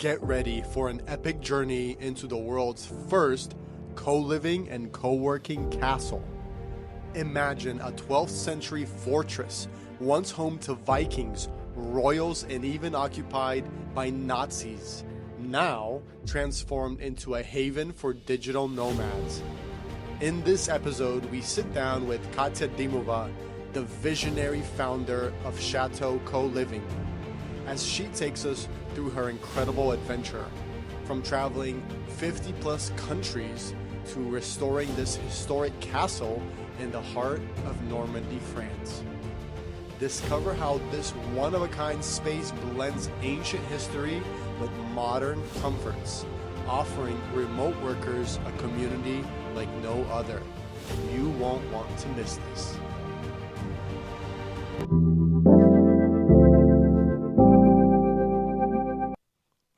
Get ready for an epic journey into the world's first co-living and co-working castle. Imagine a 12th century fortress, once home to Vikings, royals, and even occupied by Nazis, now transformed into a haven for digital nomads. In this episode, we sit down with Katia Dimova, the visionary founder of Chateau Coliving, as she takes us through her incredible adventure, from traveling 50 plus countries to restoring this historic castle in the heart of Normandy, France. Discover how this one-of-a-kind space blends ancient history with modern comforts, offering remote workers a community like no other. You won't want to miss this.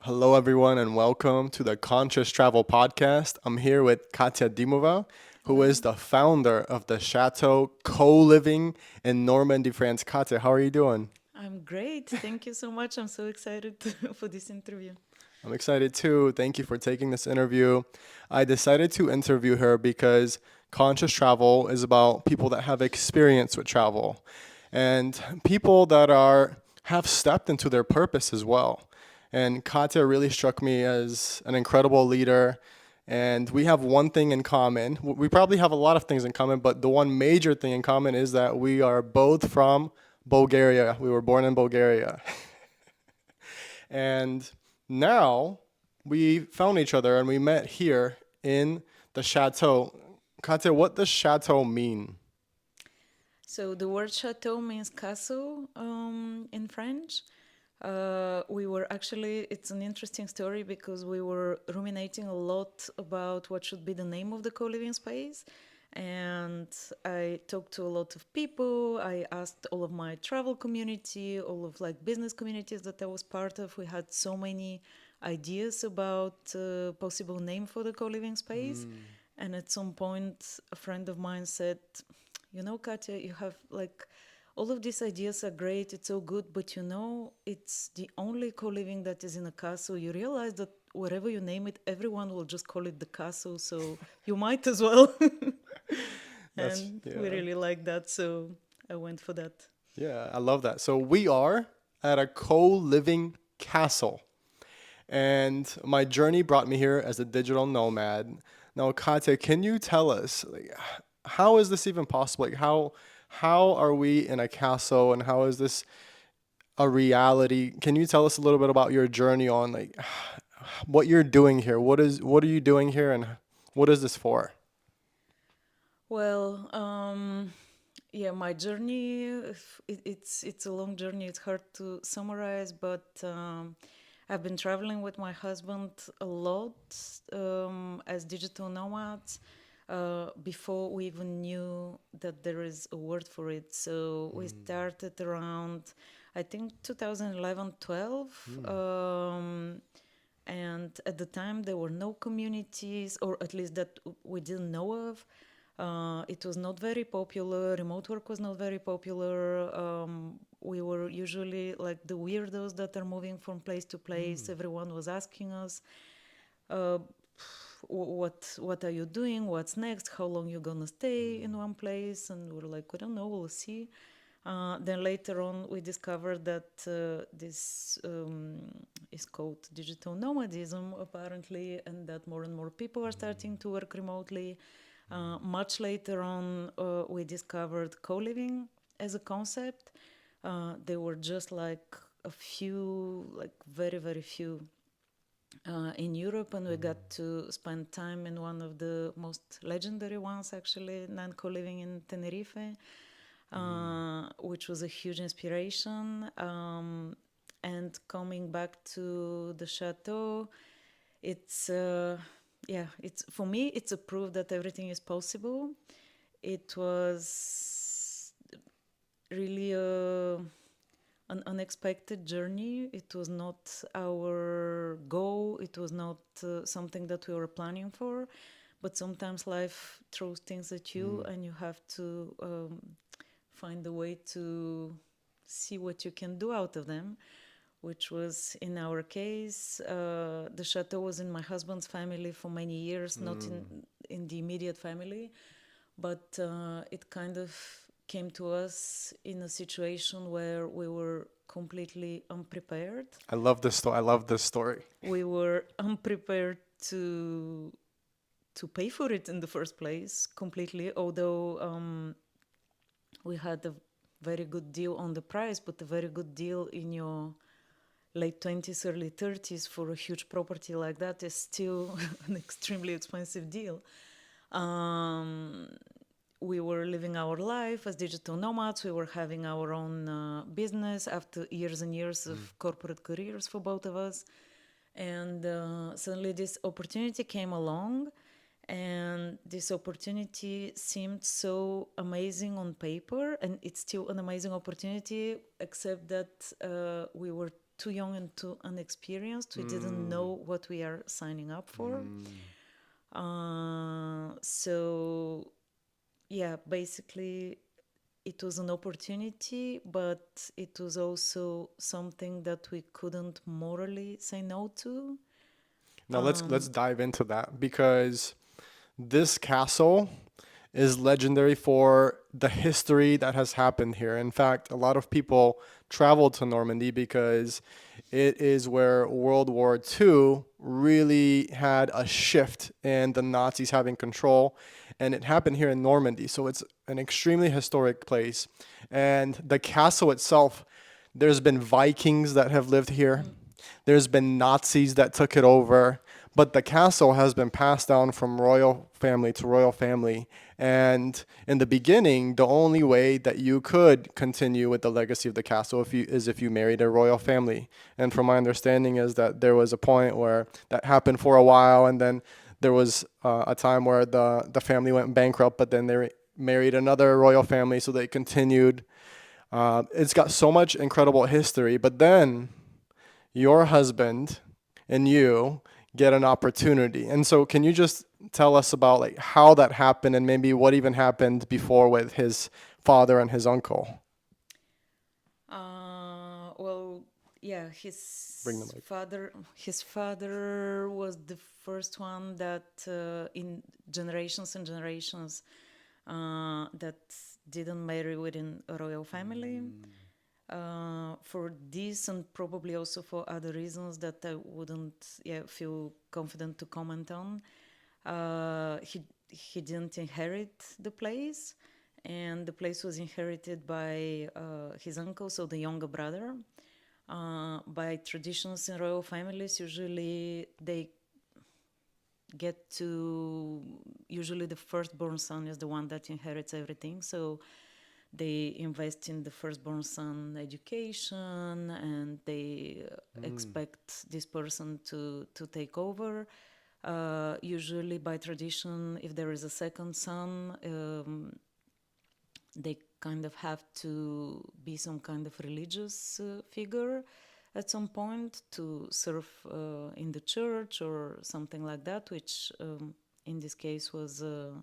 Hello, everyone, and welcome to the Conscious Travel Podcast. I'm here with Katia Dimova, who is the founder of the Chateau Coliving in Normandy, France. Katia, how are you doing? I'm great. Thank you so much. I'm so excited for this interview. I'm excited too. Thank you for taking this interview. I decided to interview her because conscious travel is about people that have experience with travel and people that have stepped into their purpose as well. And Katya really struck me as an incredible leader. And we have one thing in common. We probably have a lot of things in common, but the one major thing in common is that we are both from Bulgaria. We were born in Bulgaria. And now we found each other and we met here in the chateau. Katya, what does chateau mean? So the word chateau means castle in French. It's an interesting story because we were ruminating a lot about what should be the name of the co-living space. And I talked to a lot of people. I asked all of my travel community, all of like business communities that I was part of. We had so many ideas about possible name for the co-living space. And at some point, a friend of mine said, Katya, you have like all of these ideas are great, it's so good, but it's the only co-living that is in a castle. You realize that wherever you name it, everyone will just call it the castle, so you might as well. That's, And we yeah. really like that, so I went for that. Yeah, I love that. So we are at a co-living castle. And my journey brought me here as a digital nomad. Now, Katya, can you tell us, like, how is this even possible? Like, how are we in a castle, and how is this a reality? Can you tell us a little bit about your journey on like what you're doing here? What are you doing here, and what is this for? Well, yeah, my journey, it's a long journey. It's hard to summarize, but I've been traveling with my husband a lot as digital nomads before we even knew that there is a word for it. So we started around, I think, 2011, 12. And at the time, there were no communities, or at least that we didn't know of. It was not very popular. Remote work was not very popular. We were usually like the weirdos that are moving from place to place. Everyone was asking us, uh, what are you doing? What's next? How long you gonna stay in one place? And we're like, we don't know. We'll see. Then later on, we discovered that this is called digital nomadism, apparently, and that more and more people are starting to work remotely. Much later on, we discovered co-living as a concept. There were just like a few, like very, very few in Europe, and we got to spend time in one of the most legendary ones, actually, co-living in Tenerife, which was a huge inspiration. And coming back to the chateau, it's it's for me, it's a proof that everything is possible. It was really an unexpected journey. It was not our goal. It was not something that we were planning for. But sometimes life throws things at you, and you have to find a way to see what you can do out of them. which was in our case. The chateau was in my husband's family for many years, not in the immediate family, but it kind of came to us in a situation where we were completely unprepared. I love this story. I love this story. We were unprepared to pay for it in the first place completely, although we had a very good deal on the price, but a very good deal in your late 20s, early 30s for a huge property like that is still an extremely expensive deal. We were living our life as digital nomads. We were having our own business after years and years of corporate careers for both of us. And suddenly this opportunity came along, and this opportunity seemed so amazing on paper, and it's still an amazing opportunity, except that we were too young and too unexperienced. We didn't know what we are signing up for. So, yeah, basically, it was an opportunity, but it was also something that we couldn't morally say no to. Now let's dive into that, because this castle is legendary for the history that has happened here. In fact, a lot of people travel to Normandy because it is where World War II really had a shift in the Nazis having control, and it happened here in Normandy. So it's an extremely historic place. And the castle itself, there's been Vikings that have lived here. There's been Nazis that took it over, but the castle has been passed down from royal family to royal family. And in the beginning, the only way that you could continue with the legacy of the castle if you married a royal family. And from my understanding is that there was a point where that happened for a while, and then there was a time where the family went bankrupt, but then they married another royal family, so they continued. It's got so much incredible history, but then your husband and you get an opportunity. And so can you just tell us about like how that happened, and maybe what even happened before with his father and his uncle? Well, yeah, Bring the mic. his father was the first one that in generations and generations that didn't marry within a royal family. For this and probably also for other reasons that I wouldn't feel confident to comment on. He didn't inherit the place, and the place was inherited by his uncle, so the younger brother. By traditions in royal families, usually they get to usually the firstborn son is the one that inherits everything. So they invest in the firstborn son education, and they expect this person to take over. Usually by tradition, if there is a second son, they kind of have to be some kind of religious figure at some point to serve in the church or something like that, which in this case was that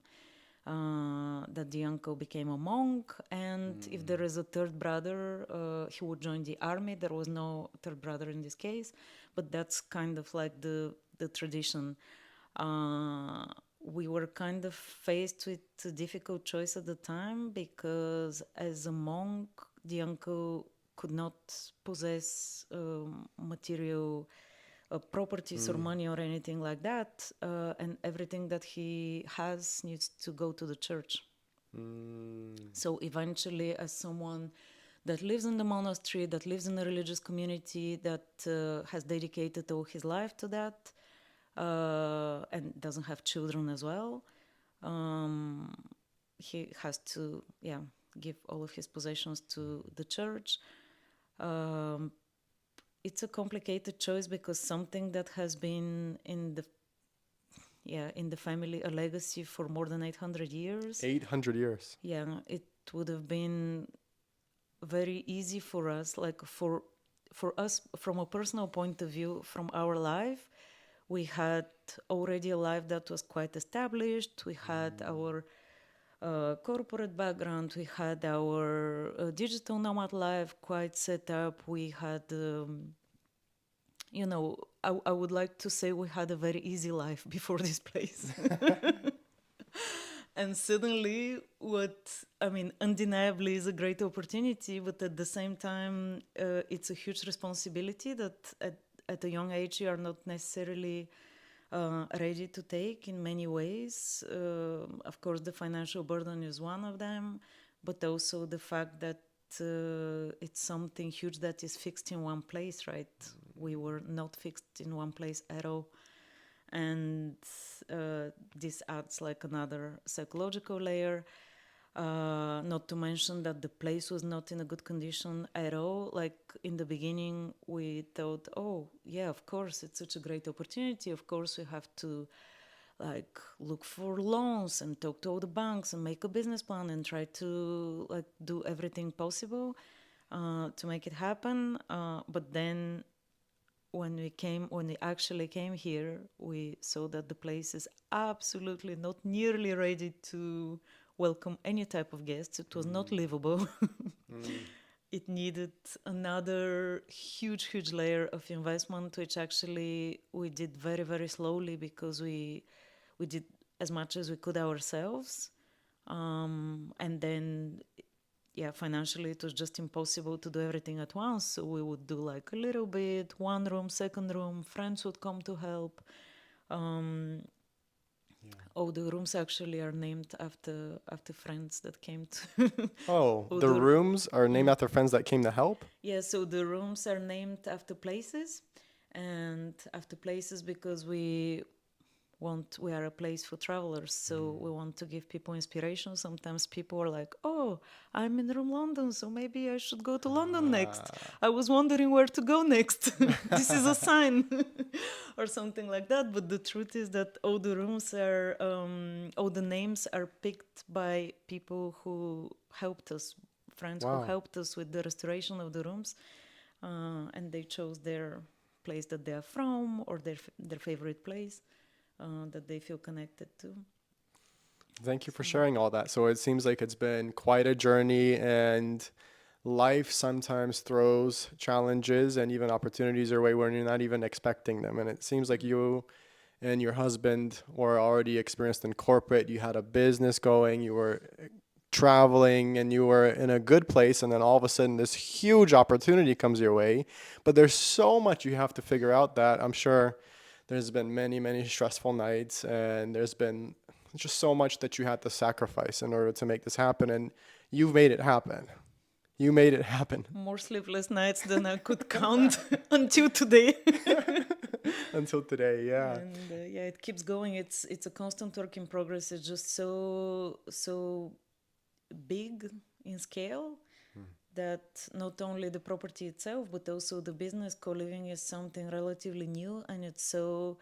the uncle became a monk. And if there is a third brother, he would join the army. There was no third brother in this case, but that's kind of like the tradition. We were kind of faced with a difficult choice at the time, because as a monk, the uncle could not possess material properties or money or anything like that, and everything that he has needs to go to the church. So eventually, as someone that lives in the monastery, that lives in a religious community, that has dedicated all his life to that, and doesn't have children as well, he has to give all of his possessions to the church. It's a complicated choice, because something that has been in the family, a legacy for more than 800 years. 800 years. Yeah, it would have been very easy for us, like for us from a personal point of view, from our life. We had already a life that was quite established. We had our corporate background. We had our digital nomad life quite set up. We had I would like to say we had a very easy life before this place. And suddenly, undeniably is a great opportunity, but at the same time, it's a huge responsibility that at a young age you are not necessarily ready to take in many ways. Of course, the financial burden is one of them, but also the fact that it's something huge that is fixed in one place, right? We were not fixed in one place at all. And this adds like another psychological layer. Not to mention that the place was not in a good condition at all. Like in the beginning, we thought, oh, yeah, of course, it's such a great opportunity. Of course, we have to like look for loans and talk to all the banks and make a business plan and try to like do everything possible to make it happen. But then when we actually came here, we saw that the place is absolutely not nearly ready to welcome any type of guests. It was not livable. It needed another huge layer of investment, which actually we did very, very slowly because we did as much as we could ourselves. And then financially it was just impossible to do everything at once. So we would do like a little bit, one room, second room, friends would come to help. All the rooms actually are named after friends that came to. Oh, the rooms are named after friends that came to help? Yeah, so the rooms are named after places, and after places because we are a place for travelers, so we want to give people inspiration. Sometimes people are like, oh, I'm in room London, so maybe I should go to London next. I was wondering where to go next. This is a sign. Or something like that. But the truth is that all the rooms are all the names are picked by people who helped us, friends who helped us with the restoration of the rooms, and they chose their place that they are from, or their favorite place that they feel connected to. Thank you for sharing all that. So it seems like it's been quite a journey, and life sometimes throws challenges and even opportunities your way when you're not even expecting them. And it seems like you and your husband were already experienced in corporate. You had a business going, you were traveling, and you were in a good place. And then all of a sudden, this huge opportunity comes your way. But there's so much you have to figure out that I'm sure there's been many stressful nights, and there's been just so much that you had to sacrifice in order to make this happen. And you've made it happen. You made it happen. More sleepless nights than I could count until today. Until today, yeah. And it keeps going. It's a constant work in progress. It's just so big in scale that not only the property itself, but also the business co-living is something relatively new, and it's so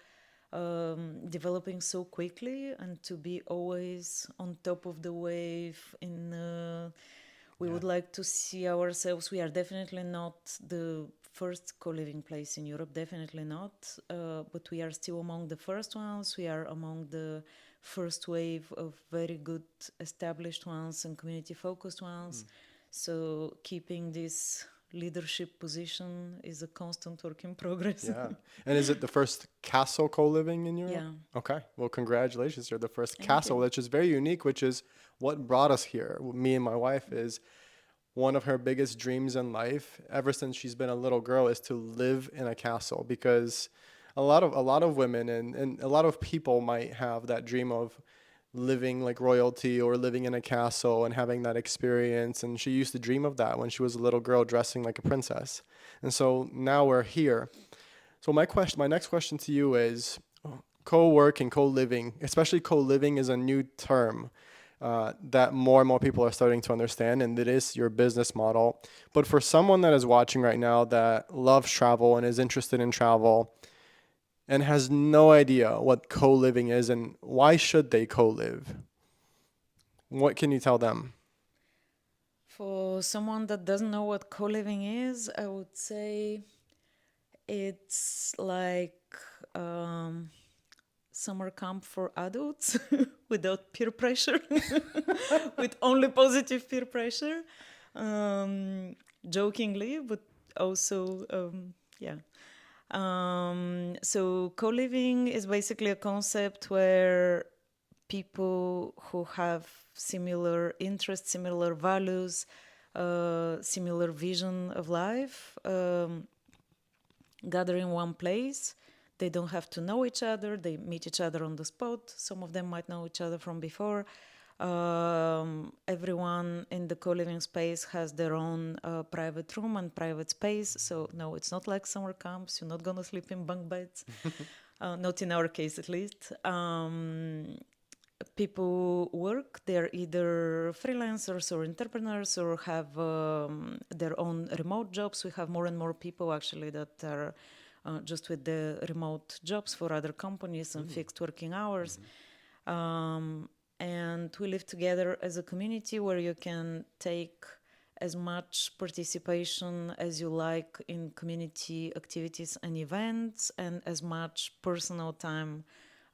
developing so quickly, and to be always on top of the wave we would like to see ourselves. We are definitely not the first co-living place in Europe, definitely not, but we are still among the first ones. We are among the first wave of very good established ones and community focused ones. So keeping this leadership position is a constant work in progress. Yeah. And is it the first castle co-living in Europe? Yeah. Okay. Well, congratulations. You're the first Thank castle, you. which is very unique, which is what brought us here. Me and my wife is one of her biggest dreams in life ever since she's been a little girl is to live in a castle, because a lot of women and a lot of people might have that dream of living like royalty or living in a castle and having that experience. And she used to dream of that when she was a little girl, dressing like a princess. And so now we're here. So my next question to you is co-work and co-living, especially co-living is a new term that more and more people are starting to understand, and it is your business model. But for someone that is watching right now that loves travel and is interested in travel and has no idea what co-living is and why should they co-live, what can you tell them? For someone that doesn't know what co-living is, I would say it's like summer camp for adults without peer pressure, with only positive peer pressure, jokingly, but also, yeah. So co-living is basically a concept where people who have similar interests, similar values, similar vision of life gather in one place. They don't have to know each other. They meet each other on the spot. Some of them might know each other from before. Everyone in the co-living space has their own private room and private space. So no, it's not like summer camps. You're not gonna sleep in bunk beds. Not in our case, at least. People work. They're either freelancers or entrepreneurs or have their own remote jobs. We have more and more people actually that are just with the remote jobs for other companies and fixed working hours. And we live together as a community where you can take as much participation as you like in community activities and events, and as much personal time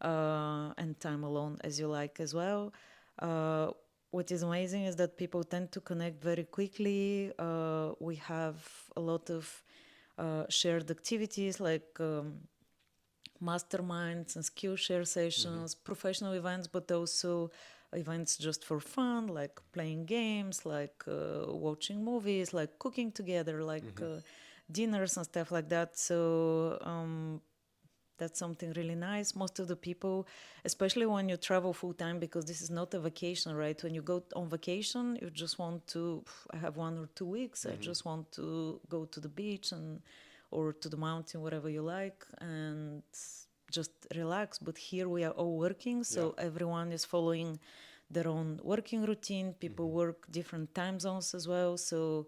and time alone as you like as well. What is amazing is that people tend to connect very quickly. We have a lot of shared activities like masterminds and skill share sessions, professional events, but also events just for fun, like playing games, like watching movies, like cooking together, like dinners and stuff like that. So that's something really nice. Most of the people, especially when you travel full time, because this is not a vacation, right? When you go on vacation, you just want to, I have 1 or 2 weeks, I just want to go to the beach and or to the mountain, whatever you like, and just relax. But here we are all working, so everyone is following their own working routine. People work different time zones as well, so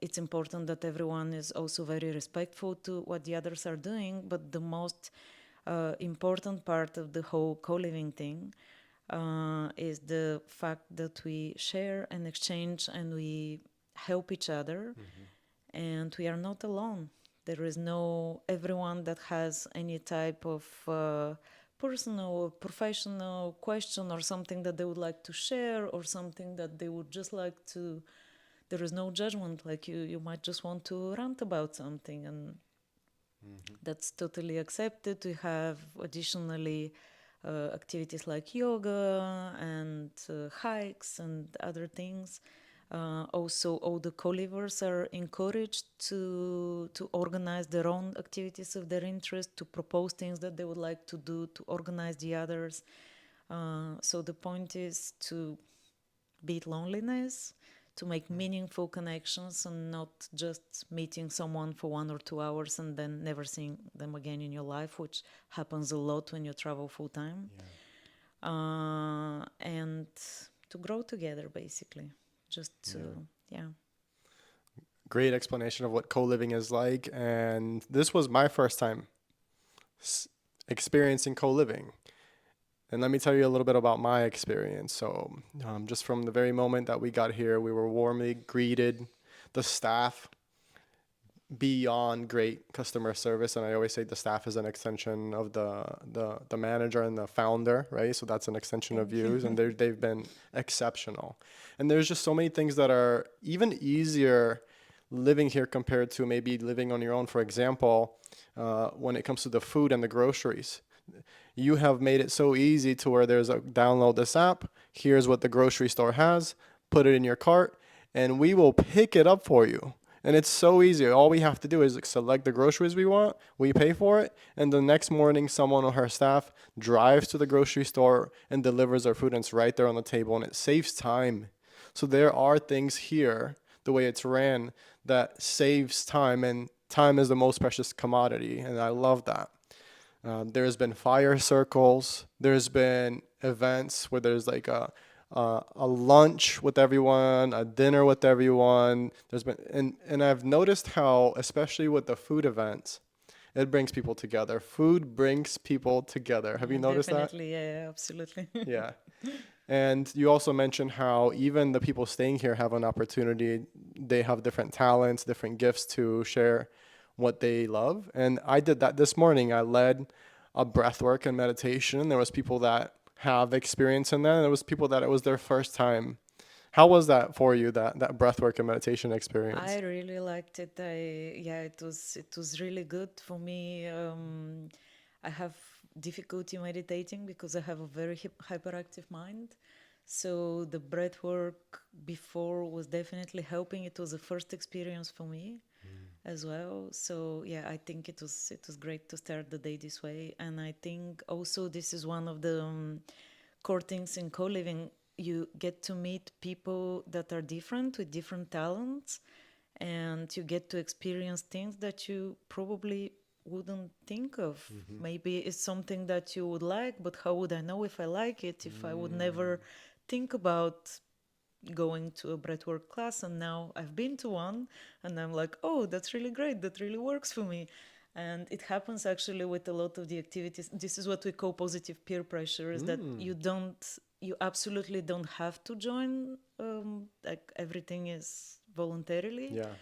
it's important that everyone is also very respectful to what the others are doing. But the most important part of the whole co-living thing is the fact that we share and exchange and we help each other, and we are not alone. There is no everyone that has any type of personal or professional question or something that they would like to share or something that they would just like to. There is no judgment. Like you might just want to rant about something, and that's totally accepted. We have additionally activities like yoga and hikes and other things. Also, all the co-livers are encouraged to organize their own activities of their interest, to propose things that they would like to do, to organize the others. So the point is to beat loneliness, to make meaningful connections, and not just meeting someone for 1 or 2 hours and then never seeing them again in your life, which happens a lot when you travel full time. And to grow together, basically. Just to, yeah. Great explanation of what co-living is like. And this was my first time experiencing co-living. And let me tell you a little bit about my experience. So just from the very moment that we got here, we were warmly greeted. The staff, beyond great customer service. And I always say the staff is an extension of the manager and the founder, right? So that's an extension of you. And they've been exceptional. And there's just so many things that are even easier living here compared to maybe living on your own. For example, when it comes to the food and the groceries, you have made it so easy to where there's a download this app. Here's what the grocery store has. Put it in your cart, and we will pick it up for you. And it's so easy. All we have to do is select the groceries we want. We pay for it. And the next morning, someone on our staff drives to the grocery store and delivers our food. And it's right there on the table. And it saves time. So there are things here, the way it's ran, that saves time. And time is the most precious commodity. And I love that. There's been fire circles. There's been events where there's like a lunch with everyone, a dinner with everyone. There's been, and I've noticed how, especially with the food events, it brings people together. Food brings people together. Have you noticed Definitely, yeah, absolutely. that? Yeah. And you also mentioned how even the people staying here have an opportunity. They have different talents, different gifts to share what they love. And I did that this morning. I led a breathwork and meditation. There was people that have experience in that, and there was people that it was their first time How was that for you, that breathwork and meditation I experience? really liked it. Yeah, it was really good for me. I have difficulty meditating because I have a very hyperactive mind. So the breath work before was definitely helping. It was the first experience for me as well. So yeah, I think it was great to start the day this way. And I think also this is one of the core things in co-living. You get to meet people that are different with different talents, and you get to experience things that you probably wouldn't think of. Maybe it's something that you would like, but how would I know if I like it if I would never think about going to a breathwork class? And now I've been to one, and I'm like, oh, that's really great, that really works for me. And it happens actually with a lot of the activities. This is what we call positive peer pressure, is that you absolutely don't have to join, like everything is voluntarily, Yeah.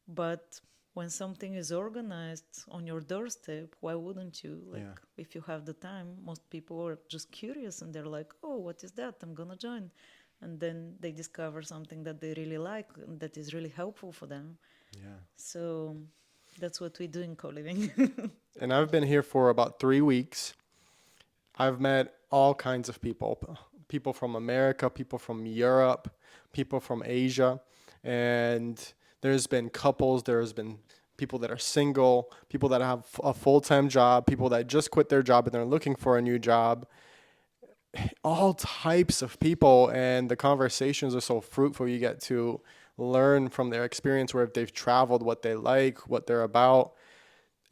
but when something is organized on your doorstep, why wouldn't you? Yeah. Like, if you have the time, most people are just curious and they're like, oh, what is that? I'm gonna join. And then they discover something that they really like and that is really helpful for them. Yeah. So that's what we do in co living. And I've been here for about 3 weeks. I've met all kinds of people, people from America, people from Europe, people from Asia, and there's been couples, there's been people that are single, people that have a full-time job, people that just quit their job and they're looking for a new job, all types of people, and the conversations are so fruitful. You get to learn from their experience, where if they've traveled, what they like, what they're about.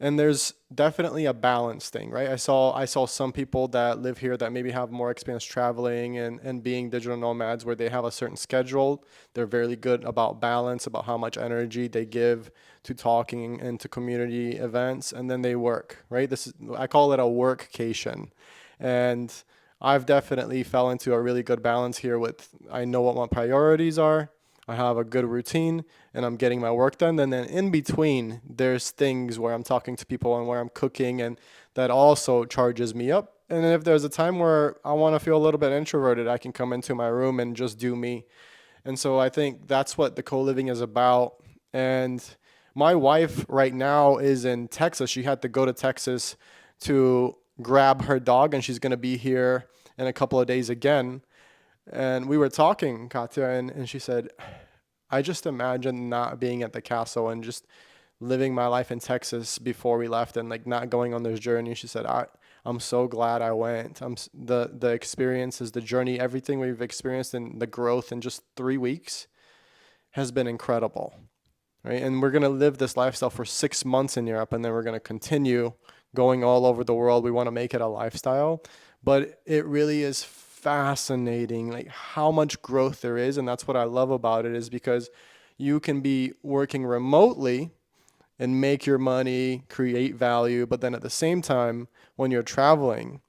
And there's definitely a balance thing, right? I saw some people that live here that maybe have more experience traveling and being digital nomads, where they have a certain schedule. They're very good about balance, about how much energy they give to talking and to community events, and then they work, right? This is, I call it a workcation. And I've definitely fell into a really good balance here with, I know what my priorities are. I have a good routine and I'm getting my work done. And then in between, there's things where I'm talking to people and where I'm cooking, and that also charges me up. And then if there's a time where I want to feel a little bit introverted, I can come into my room and just do me. And so I think that's what the co-living is about. And my wife right now is in Texas. She had to go to Texas to grab her dog, and she's going to be here in a couple of days again. And we were talking, Katya, and she said, I just imagine not being at the castle and just living my life in Texas before we left, and like not going on this journey. She said, I'm so glad I went. The experiences, the journey, everything we've experienced, and the growth in just 3 weeks has been incredible, right? And we're gonna live this lifestyle for 6 months in Europe, and then we're gonna continue going all over the world. We want to make it a lifestyle, but it really is fascinating, like how much growth there is, and that's what I love about it, is because you can be working remotely and make your money, create value, but then at the same time, when you're traveling,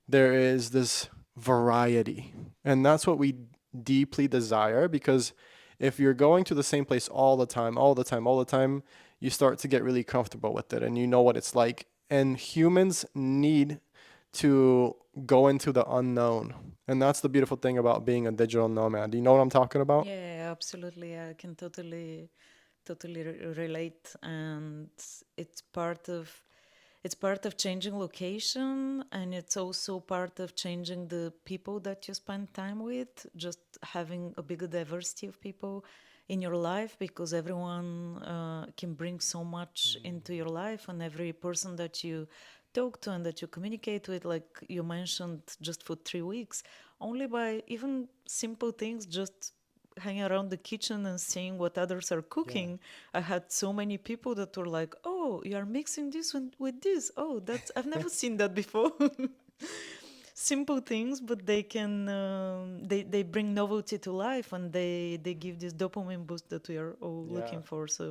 there is this variety. And that's what we deeply desire, because if you're going to the same place all the time, all the time, all the time, you start to get really comfortable with it and you know what it's like. And humans need to go into the unknown. And that's the beautiful thing about being a digital nomad. Do you know what I'm talking about? Yeah, absolutely. I can totally relate, and it's part of it's part of changing location, and it's also part of changing the people that you spend time with, just having a bigger diversity of people in your life, because everyone can bring so much into your life, and every person that you talk to and that you communicate with, like you mentioned, just for 3 weeks, only by even simple things, just hanging around the kitchen and seeing what others are Yeah. cooking. I had so many people that were like, "Oh, you are mixing this with this. Oh, that's I've never seen that before." Simple things, but they can they bring novelty to life, and they give this dopamine boost that we are all Yeah. looking for. So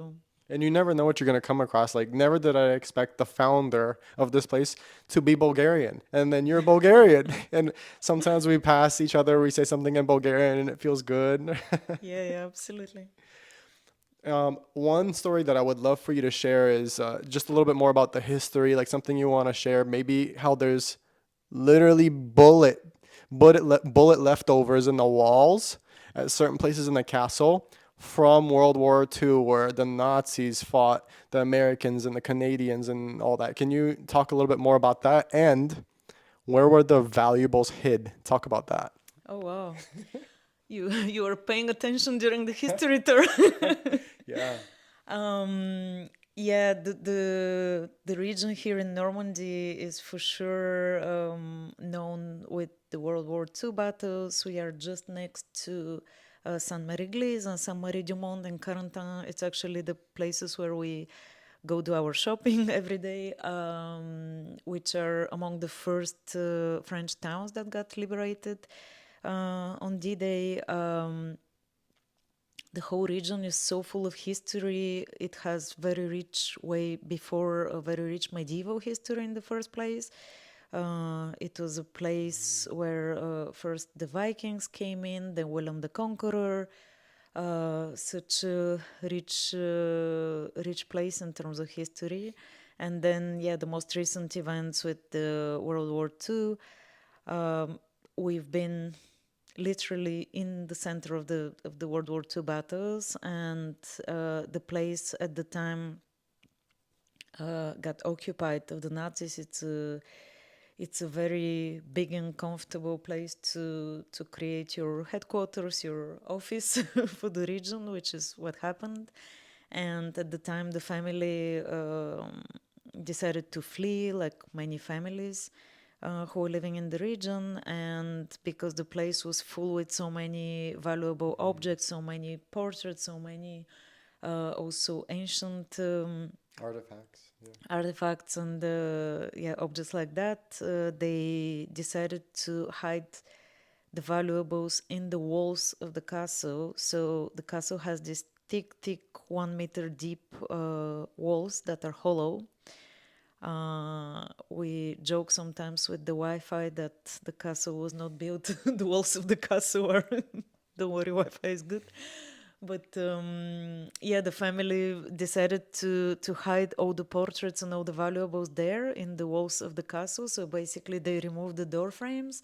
And you never know what you're going to come across. Like, never did I expect the founder of this place to be Bulgarian. And then you're Bulgarian. And sometimes we pass each other, we say something in Bulgarian, and it feels good. yeah, yeah, absolutely. One story that I would love for you to share is just a little bit more about the history, like something you want to share, maybe how there's literally bullet leftovers in the walls, at certain places in the castle from World War II, where the Nazis fought the Americans and the Canadians and all that. Can you talk a little bit more about that? And where were the valuables hid? Talk about that. Oh wow. You were paying attention during the history tour. Yeah. Yeah, the region here in Normandy is for sure known with the World War II battles. We are just next to Saint-Marie-Église and Saint-Marie-du-Monde and Carentan. It's actually the places where we go do our shopping every day, which are among the first French towns that got liberated on D-Day. The whole region is so full of history. It has very rich, way before a very rich medieval history in the first place. It was a place where first the Vikings came in, then Willem the Conqueror. Such a rich place in terms of history. And then, yeah, the most recent events with the World War II. We've been literally in the center of the World War II battles, and the place at the time got occupied of the Nazis. It's a very big and comfortable place to create your headquarters, your office for the region, which is what happened. And at the time, the family decided to flee, like many families who were living in the region. And because the place was full with so many valuable objects, so many portraits, so many also ancient Artifacts. Yeah. artifacts and yeah, objects like that, they decided to hide the valuables in the walls of the castle. So the castle has these thick 1 meter deep walls that are hollow. We joke sometimes with the Wi-Fi that the castle was not built. The walls of the castle are don't worry, Wi-Fi is good. But yeah, the family decided to hide all the portraits and all the valuables there in the walls of the castle. So basically, they removed the door frames.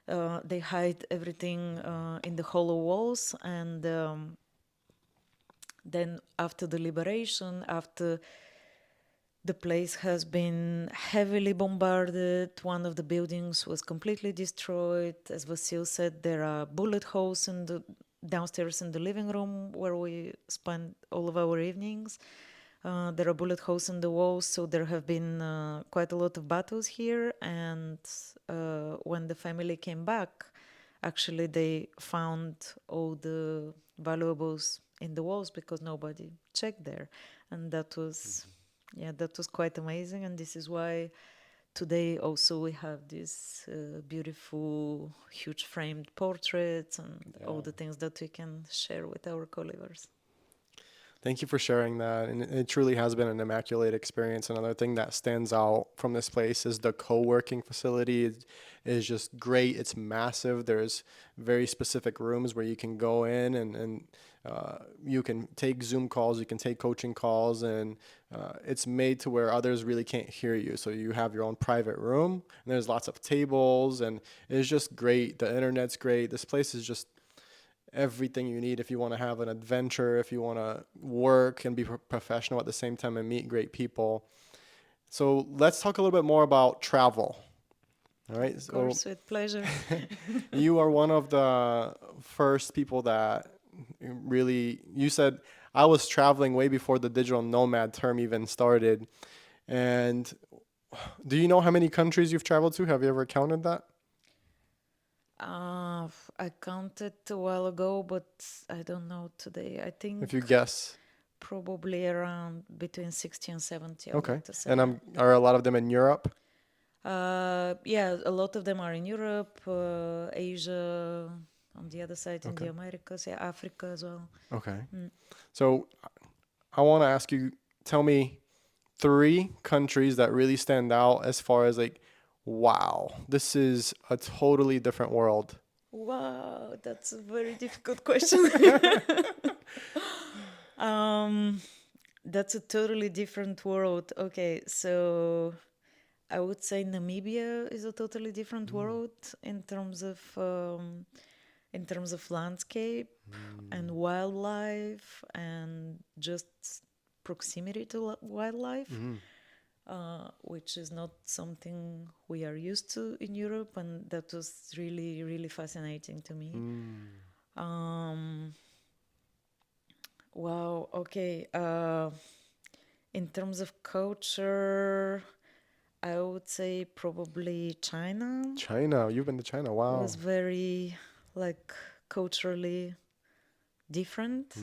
They hide everything in the hollow walls, and then after the liberation, after the place has been heavily bombarded, one of the buildings was completely destroyed. As Vasil said, there are bullet holes in the downstairs in the living room where we spend all of our evenings. There are bullet holes in the walls, so there have been quite a lot of battles here. And when the family came back, actually they found all the valuables in the walls because nobody checked there, and that was yeah, that was quite amazing. And this is why today also we have these beautiful huge framed portraits and all the things that we can share with our co-livers. Thank you for sharing that. And it truly has been an immaculate experience. Another thing that stands out from this place is the co-working facility is just great. It's massive. There's very specific rooms where you can go in and you can take Zoom calls, you can take coaching calls, and it's made to where others really can't hear you. So you have your own private room, and there's lots of tables, and it's just great. The internet's great. This place is just everything you need if you want to have an adventure, if you want to work and be professional at the same time and meet great people. So let's talk a little bit more about travel. All right. Of course, with pleasure. You are one of the first people that really, you said, I was traveling way before the digital nomad term even started. And do you know how many countries you've traveled to? Have you ever counted that? I counted a while ago, but I don't know today. I think If you guess. probably around between 60 and 70, I would Okay. like to say. And are a lot of them in Europe? Yeah, a lot of them are in Europe, Asia, on the other side in the Okay. Americas, yeah, Africa as well. Okay. So I want to ask you, tell me 3 countries that really stand out as far as like, wow, this is a totally different world. Wow, that's a very difficult question. That's a totally different world. Okay, so I would say Namibia is a totally different world in terms of in terms of landscape and wildlife and just proximity to wildlife, which is not something we are used to in Europe, and that was really, really fascinating to me. Um, wow, okay. In terms of culture, I would say probably China China. You've been to China. Wow. was very like culturally different.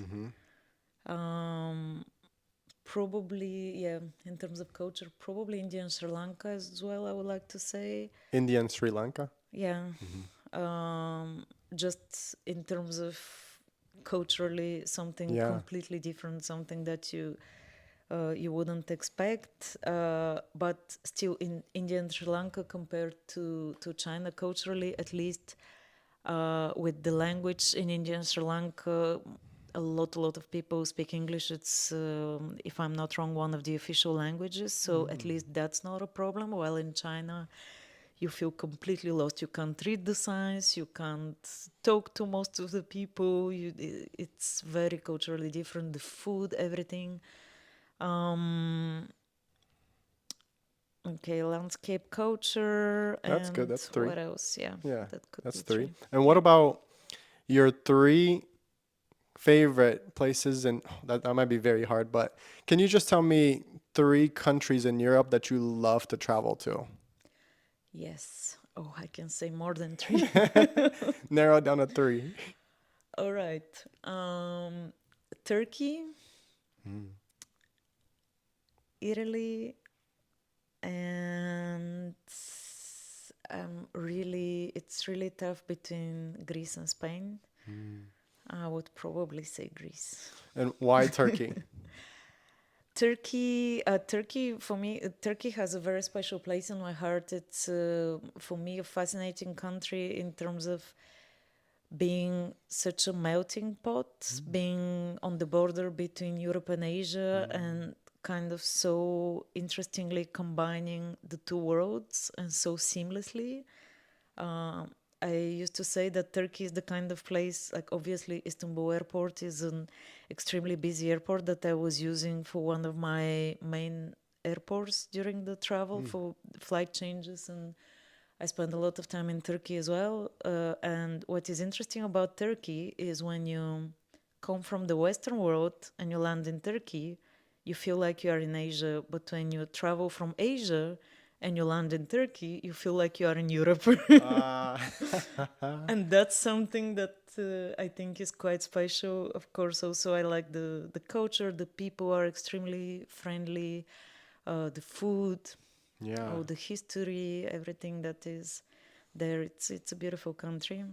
Um, Probably, yeah, in terms of culture, probably India and Sri Lanka as well, I would like to say. India and Sri Lanka. Yeah. Just in terms of culturally something Yeah. completely different, something that you wouldn't expect, but still in India and Sri Lanka compared to China culturally, at least with the language in India and Sri Lanka, a lot of people speak English. It's, if I'm not wrong, one of the official languages. So at least that's not a problem. While in China, you feel completely lost. You can't read the signs. You can't talk to most of the people. It's very culturally different. The food, everything. Um, okay, landscape, culture, That's good. and That's three. what else? Yeah, Yeah. that could That's be three. three. And what Yeah. about your three favorite places? And that might be very hard, but can you just tell me three countries in Europe that you love to travel to? Yes. Oh, I can say more than three. Narrow it down to three. All right. Turkey, Italy, and it's really tough between Greece and Spain. I would probably say Greece. And why Turkey? Turkey for me, Turkey has a very special place in my heart. It's for me a fascinating country in terms of being such a melting pot, being on the border between Europe and Asia, and kind of so interestingly combining the two worlds and so seamlessly. Uh, I used to say that Turkey is the kind of place, like obviously Istanbul airport is an extremely busy airport that I was using for one of my main airports during the travel for flight changes, and I spent a lot of time in Turkey as well. And what is interesting about Turkey is when you come from the Western world and you land in Turkey, you feel like you are in Asia. But when you travel from Asia and you land in Turkey, you feel like you are in Europe. Uh, And that's something that I think is quite special. Of course, also I like the culture. The people are extremely friendly. The food, yeah. the history, everything that is there. It's a beautiful country.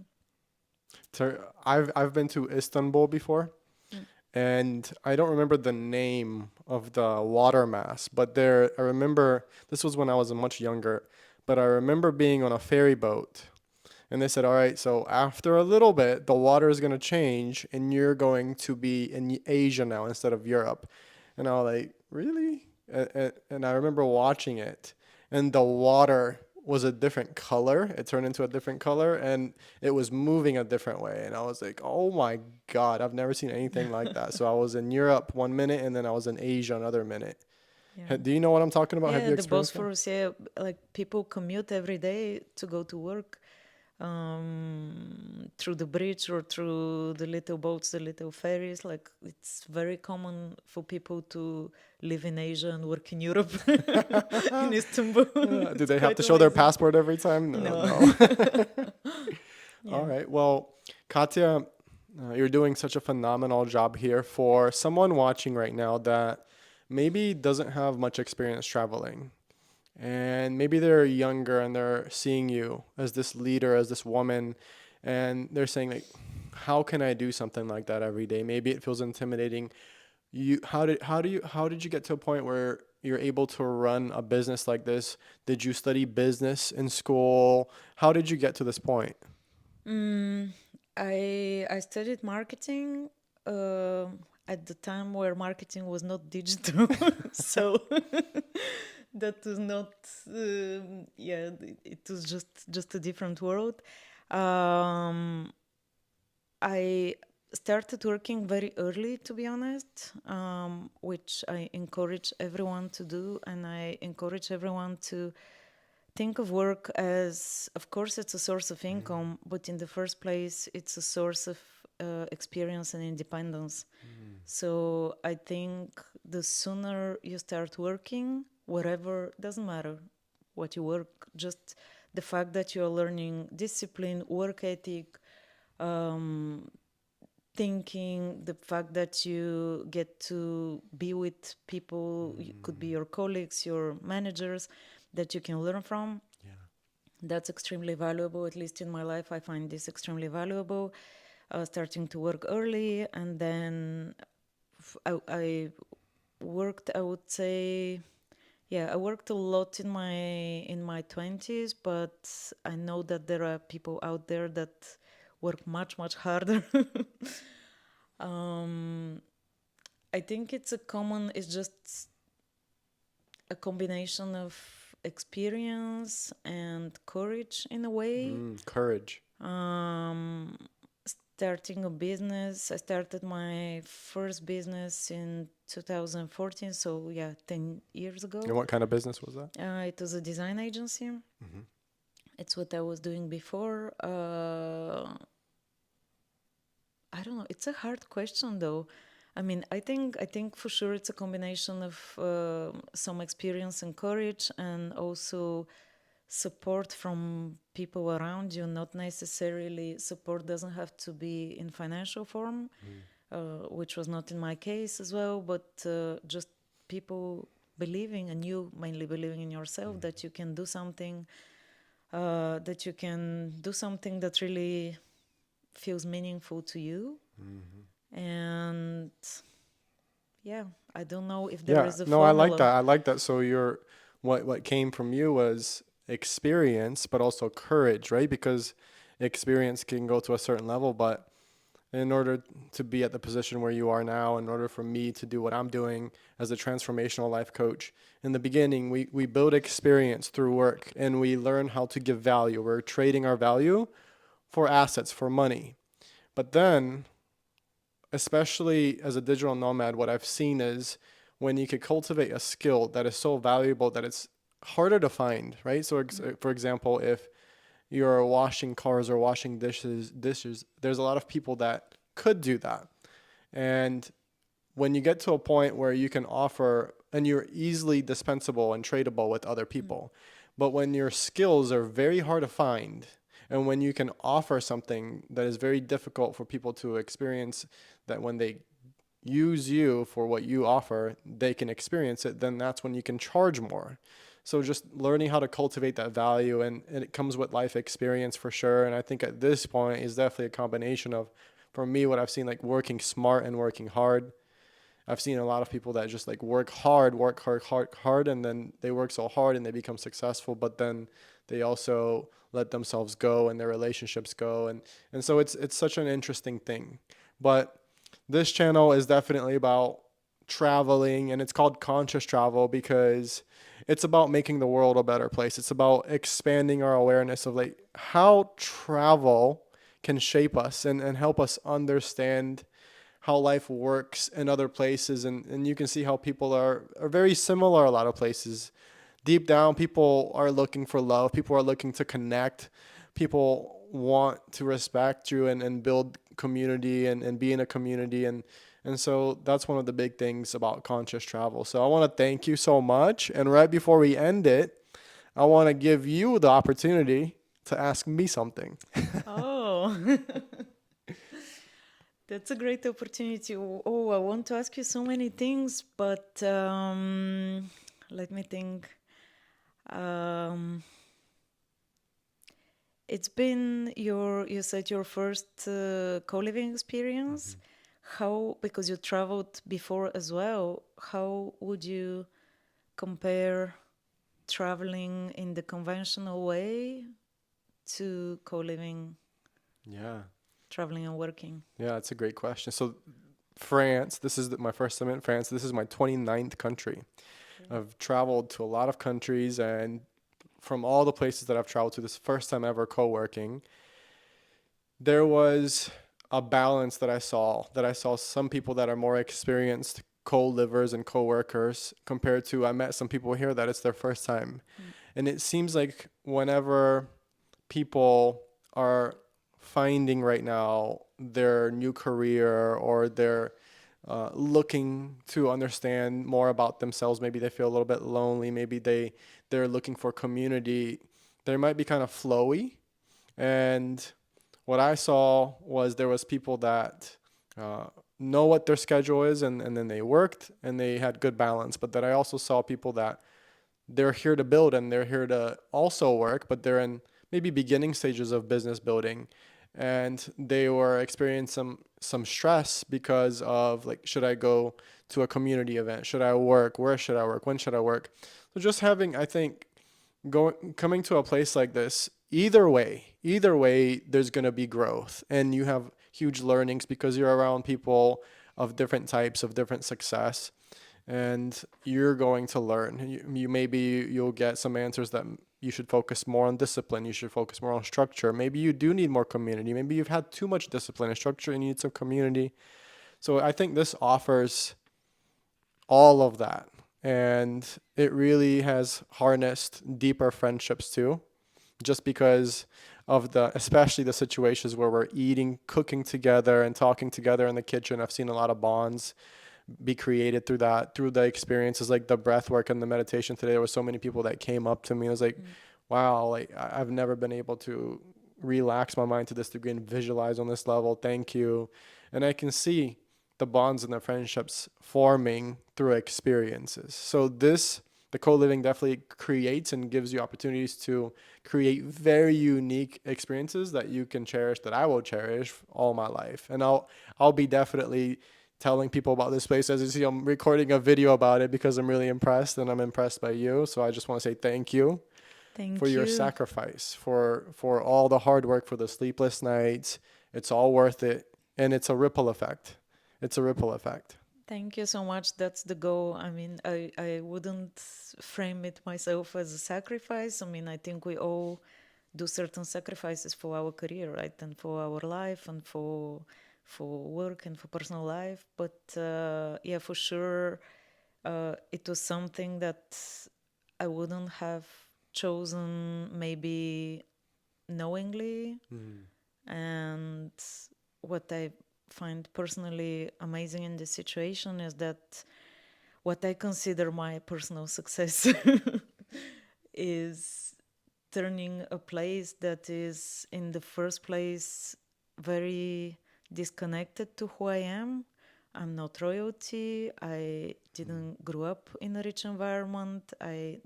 I've been to Istanbul before, Mm. and I don't remember the name of the water mass, but there I remember this was when I was much younger, but I remember being on a ferry boat, and they said, "All right, so after a little bit, the water is going to change and you're going to be in Asia now instead of Europe." And I was like, "Really?" And I remember watching it, and the water was a different color. It turned into a different color and it was moving a different way. And I was like, "Oh my God, I've never seen anything like that." So I was in Europe 1 minute and then I was in Asia another minute. Yeah. Do you know what I'm talking about? Have Yeah, you the experienced that? Bosphorus, yeah, like people commute every day to go to work through the bridge or through the little boats, the little ferries. Like it's very common for people to live in Asia and work in Europe, in Istanbul. Do It's they have quite to show their amazing. passport every time? No, No. no. All Yeah. right. Well, Katya, you're doing such a phenomenal job here for someone watching right now that maybe doesn't have much experience traveling. And maybe they're younger and they're seeing you as this leader, as this woman, and they're saying like, how can I do something like that every day? Maybe it feels intimidating. How did you get to a point where you're able to run a business like this? Did you study business in school? How did you get to this point? Mm, I studied marketing uh, at the time where marketing was not digital, so that was not. Yeah, it was just a different world. Um, I started working very early, to be honest, which I encourage everyone to do, and I encourage everyone to think of work as, of course, it's a source of income, but in the first place, it's a source of experience and independence. So I think the sooner you start working, whatever, doesn't matter what you work, just the fact that you're learning discipline, work ethic, um, thinking, the fact that you get to be with people, could be your colleagues, your managers, that you can learn from. Yeah. That's extremely valuable. At least in my life, I find this extremely valuable. Starting to work early, and then I worked. I would say, yeah, I worked a lot in my 20s, but I know that there are people out there that work much harder. um, I think it's just a combination of experience and courage in a way. Courage. Um, Starting a business, I started my first business in 2014, so yeah, 10 years And ago. what kind of business was that? It was a design agency. It's what I was doing before. I don't know. It's a hard question, though. I mean, I think for sure it's a combination of some experience and courage, and also support from people around you. Not necessarily support doesn't have to be in financial form, which was not in my case as well, but just people believing, and you mainly believing in yourself, that you can do something, that really feels meaningful to you. And yeah, I don't know if there Yeah. is a No, I like formula. that. I like that. So what came from you was experience, but also courage, right? Because experience can go to a certain level, but in order to be at the position where you are now, in order for me to do what I'm doing as a transformational life coach, in the beginning, we build experience through work and we learn how to give value. We're trading our value for assets, for money. But then, especially as a digital nomad, what I've seen is when you could cultivate a skill that is so valuable that it's harder to find, right? So, for example, if you're washing cars or washing dishes, there's a lot of people that could do that. And when you get to a point where you can offer and you're easily dispensable and tradable with other people, but when your skills are very hard to find, and when you can offer something that is very difficult for people to experience, that when they use you for what you offer, they can experience it, then that's when you can charge more. So just learning how to cultivate that value, and it comes with life experience for sure. And I think at this point is definitely a combination of, for me, what I've seen, like working smart and working hard. I've seen a lot of people that just like work hard, and then they work so hard and they become successful, but then they also let themselves go and their relationships go, and so it's such an interesting thing. But this channel is definitely about traveling, and it's called conscious travel because it's about making the world a better place. It's about expanding our awareness of like how travel can shape us and help us understand how life works in other places, and you can see how people are very similar a lot of places. Deep down, people are looking for love, people are looking to connect, people want to respect you and build community and be in a community, and so that's one of the big things about conscious travel. So I want to thank you so much, and right before we end it, I want to give you the opportunity to ask me something. Oh, that's a great opportunity. Oh, I want to ask you so many things, but let me think. Um, it's been you said your first co-living experience. How, because you traveled before as well, how would you compare traveling in the conventional way to co-living, Yeah. traveling and working? Yeah, that's a great question. So France, this is my first time in France. This is my 29th country. I've traveled to a lot of countries, and from all the places that I've traveled to, this first time ever co-working, there was a balance that I saw some people that are more experienced co-livers and co-workers compared to I met some people here that it's their first time. And it seems like whenever people are finding right now their new career or they're looking to understand more about themselves, maybe they feel a little bit lonely, maybe they're looking for community, they might be kind of flowy. And what I saw was there was people that uh, know what their schedule is, and then they worked and they had good balance. But that I also saw people that they're here to build and they're here to also work, but they're in maybe beginning stages of business building, and they were experiencing some stress because of like, should I go to a community event? Should I work? Where should I work? When should I work? So just having, I think, coming to a place like this, either way there's going to be growth and you have huge learnings because you're around people of different types, of different success, and you're going to learn. You maybe you'll get some answers that you should focus more on discipline, you should focus more on structure, maybe you do need more community, maybe you've had too much discipline and structure and you need some community. So I think this offers all of that. And it really has harnessed deeper friendships too, just because of especially the situations where we're eating, cooking together and talking together in the kitchen. I've seen a lot of bonds be created through that, through the experiences like the breath work and the meditation today. There were so many people that came up to me. It was like, wow, like I've never been able to relax my mind to this degree and visualize on this level. Thank you. And I can see the bonds and the friendships forming through experiences. So the co-living definitely creates and gives you opportunities to create very unique experiences that you can cherish, that I will cherish all my life. And I'll be definitely telling people about this place. As you see, I'm recording a video about it because I'm really impressed and I'm impressed by you. So I just want to say thank you for Thank your you. sacrifice, for all the hard work, for the sleepless nights. It's all worth it. And it's a ripple effect. It's a ripple effect. Thank you so much. That's the goal. I mean, I wouldn't frame it myself as a sacrifice. I mean, I think we all do certain sacrifices for our career, right? And for our life and for work and for personal life. But yeah, for sure, it was something that I wouldn't have chosen maybe knowingly. And what I find personally amazing in this situation is that what I consider my personal success is turning a place that is in the first place very disconnected to who I am. I'm not royalty. I didn't grow up in a rich environment. I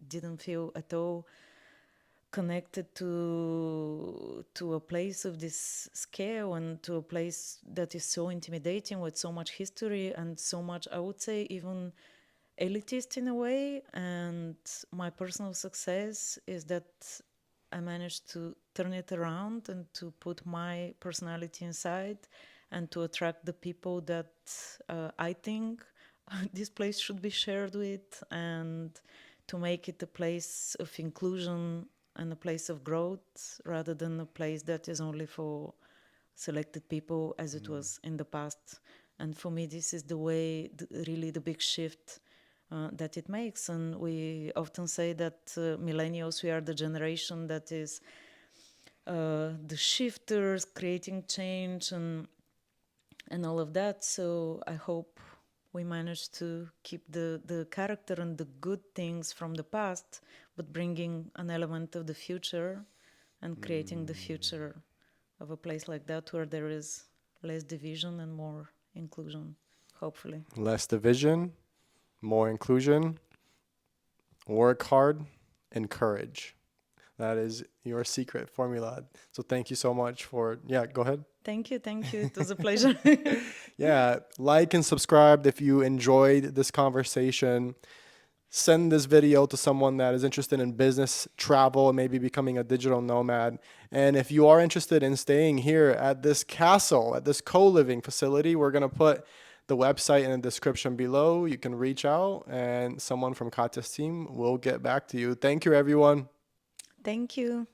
didn't feel at all connected to a place of this scale and to a place that is so intimidating with so much history and so much, I would say, even elitist in a way. And my personal success is that I managed to turn it around and to put my personality inside and to attract the people that I think this place should be shared with, and to make it a place of inclusion and a place of growth rather than a place that is only for selected people as it was in the past. And for me, this is the way, really the big shift that it makes. And we often say that millennials, we are the generation that is the shifters, creating change and all of that. So I hope we manage to keep the character and the good things from the past, but bringing an element of the future and creating the future of a place like that where there is less division and more inclusion, hopefully. Less division, more inclusion, work hard, and courage. That is your secret formula. So thank you so much yeah, go ahead. Thank you. It was a pleasure. Yeah, like and subscribe if you enjoyed this conversation. Send this video to someone that is interested in business, travel, and maybe becoming a digital nomad. And if you are interested in staying here at this castle, at this co-living facility, we're going to put the website in the description below. You can reach out and someone from Katia's team will get back to you. Thank you, everyone. Thank you.